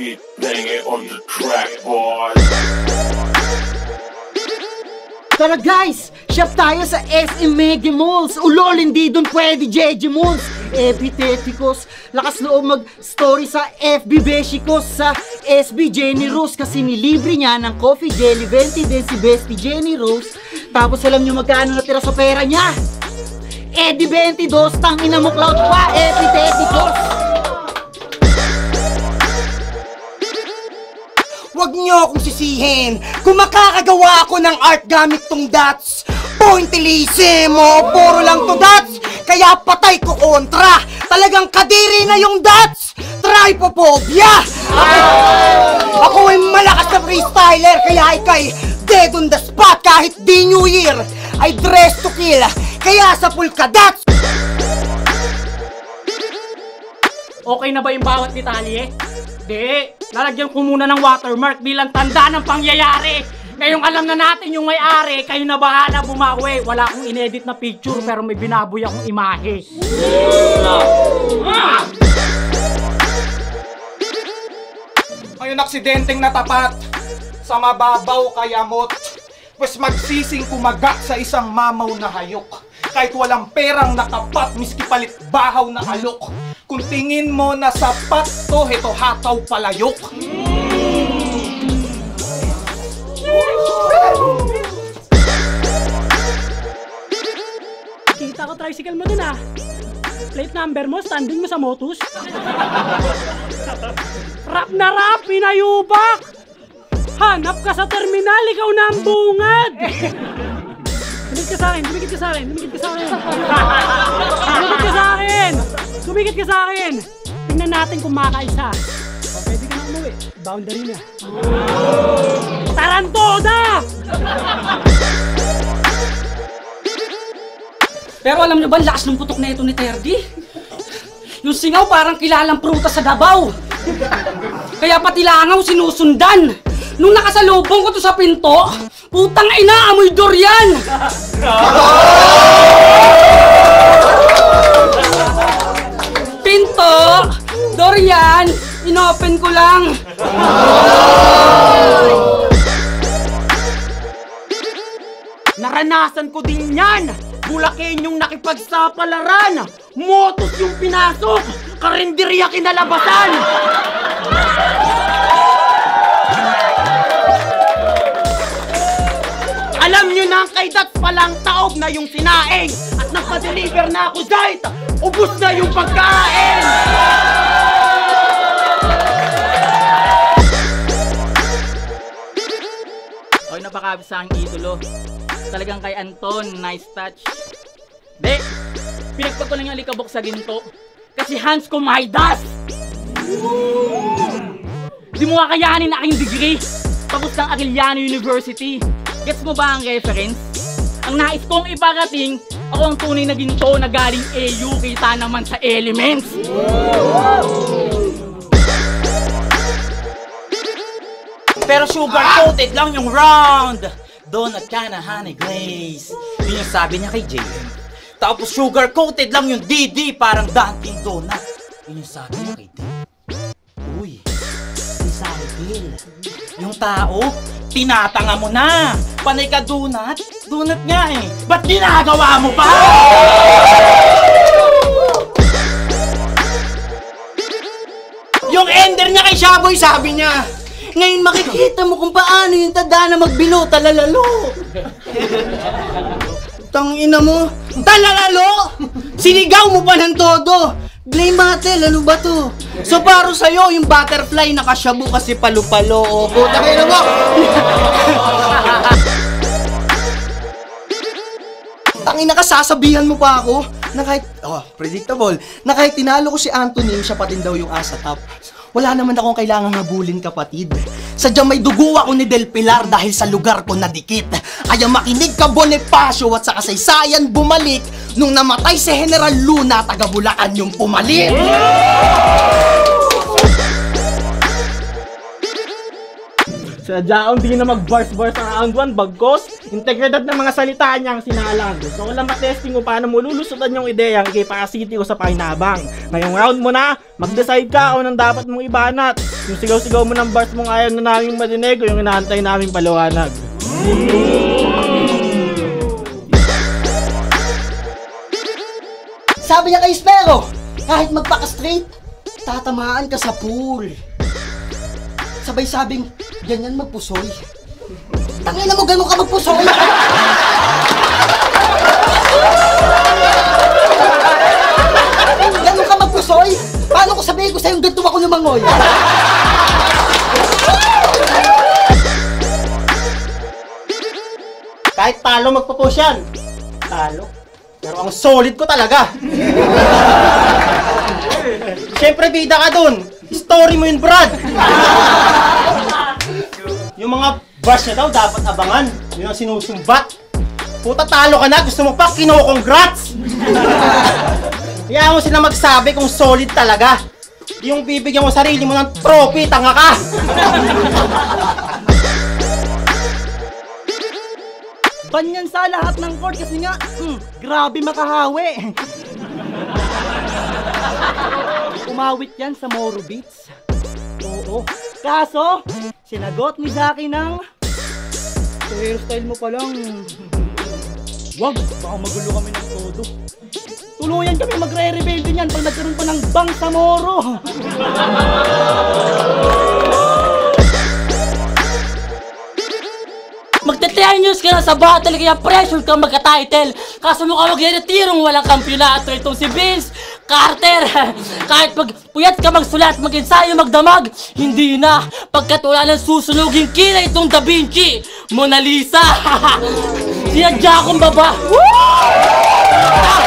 beat, bang it on the track, boys. Tara guys, shop tayo sa SM Mega Malls. Ulol, hindi dun pwede JJ Malls. Epiteticos, lakas loob mag-story sa FB Beshikos sa SB Jenny Rose kasi nilibre niya ng coffee jelly 20 din si Bestie Jenny Rose. Tapos alam nyo magkano natira sa pera niya? Di 22, tangina mo cloud pa, Epiteticos. Huwag niyo akong sisihin kung makakagawa ako ng art gamit tong dots. Pointillisimo, puro lang to dots, kaya patay ko kontra. Talagang kadiri na yung dots. Trypophobia. Ako ay malakas na freestyler, kaya ikay dead on the spot kahit di New Year. I dress to kill, kaya sa pulka dots. Okay na ba yung bawat detalye? Di, lalagyan ko muna ng watermark bilang tanda ng pangyayari. Ngayong alam na natin yung may-ari, kayo na bahala bumawi. Wala akong inedit na picture pero may binaboy akong imahe. Ngayon aksidenteng natapat sa mababaw kayamot, pues magsising kumaga sa isang mamaw na hayok. Kahit walang perang nakapat, miski palit bahaw na alok. Kung tingin mo na sapat to, heto hataw palayok. Kita ko tricycle mo dun ah. Plate number mo, standing mo sa Motus. Rap na rap, pinayubak! Hanap ka sa terminal, ikaw na ang bungad! Dumikit ka sa akin, dumikit ka sa akin, dumikit ka sa akin! Dumikit ka sa akin! Dumikit ka sa akin! Tingnan natin kung makaisa. O, pwede ka na umuwi. Boundary na. Tarantoda! Pero alam nyo ba, lakas ng putok na ito ni Terdy? Yung singaw parang kilalang prutas sa Davao. Kaya pati langaw sinusundan. Nung nakasalubong ko to sa pinto, putang ina, amoy durian! Pinto, durian, inopen ko lang. Naranasan ko din yan. Bulaken yung nakipagsapalaran. Motos yung pinasok. Karinderya kinalabasan. Alam nyo na kay Dats palang taob na yung sinaing. At nagpa-deliver na ako dahit ubus na yung pagkain. Okay, napakabis sa aking idolo. Talagang kay Anton, nice touch. Be, pinagpag ko lang yung alikabok sa ginto. Kasi hands ko Midas! Di mo kakayanin aking degree. Tapos ng Arellano University. Gets mo ba ang reference? Ang nais kong iparating, ako ang tunay na ginto na galing AU, kita naman sa Elements. Pero sugar-coated lang yung round. Donut ka na honey glaze. Yun yung sabi niya kay JM. Tapos sugar-coated lang yung DD, parang Dunkin' Donut. Yun yung sabi niya kay D. Uy, recycle. Yung tao, tinatanga mo na. Panay ka donut, donut nga eh. Ba't ginagawa mo pa? Yung ender niya kay Shaboy, sabi niya, ngayon makikita mo kung paano yung tada na magbilo, talalalo. Tangina mo, talalalo! Sinigaw mo pa ng todo. Blame battle, ano ba to? So paro sa'yo, yung butterfly nakasyabu kasi palu-palo. O, puta kayo mo! Tangina ka, sasabihan mo pa ako na kahit, predictable, na kahit tinalo ko si Anthony, siya pa din daw yung asa top. Wala naman akong kailangang habulin, kapatid. Sadyang may dugo ako ni Del Pilar dahil sa lugar ko nadikit. Kaya makinig ka, Bonifacio, at sa kasaysayan bumalik nung namatay si General Luna, taga Bulacan yung pumalit. Sadya akong di na mag-bars-bars ang round 1, bagkos integridad ng mga salita niya ang sinalang. Gusto ko lang matesting kung paano mo lulusutan yung ideya ang ikipakasiti ko sa pakinabang. Ngayong round mo na, mag-decide ka kung anong dapat mong ibanat. Yung sigaw-sigaw mo ng bars mong ayaw na naming madinig o yung inaantay naming paliwanag. Sabi niya kay Spero, kahit magpaka-straight, tatamaan ka sa pool. Sabay sabing, ganyan magpusoy. Tangina mo, gano'n ka magpusoy? Gano'n ka magpusoy? Paano ko sabihin ko sa'yo ganito ako lumangoy? Kahit talo magpo-push yan. Talo. Pero ang solid ko talaga. Siyempre bida ka dun. Story mo yun, Brad. Yung mga bars na daw dapat abangan. Yun ang sinusumbat. Puta, talo ka na. Gusto mo pa kino-congrats. Kaya mo sila magsabi kung solid talaga. Yung bibigyan mo sarili mo ng trophy, tanga ka. Banyan sa lahat ng court kasi nga, grabe makahawi. Umawit yan sa Moro Beats. Oo. Kaso, sinagot ni Zaki ng hairstyle mo pa lang. Wag, baka magulo kami ng todo. Tuluyan kami magre-rebel din yan pag nagkaroon pa ng bang sa Moro. Magte-10 years ka na sa battle kaya pressure ka magka-title. Kaso mo ka magre-retirong walang kampyonato itong si Vince Carter. Kahit pagpuyat ka magsulat, mag-ensayo, magdamag, hindi na. Pagkat wala ng susunuging kina itong Da Vinci Mona Lisa. Sinadya akong baba. Woo!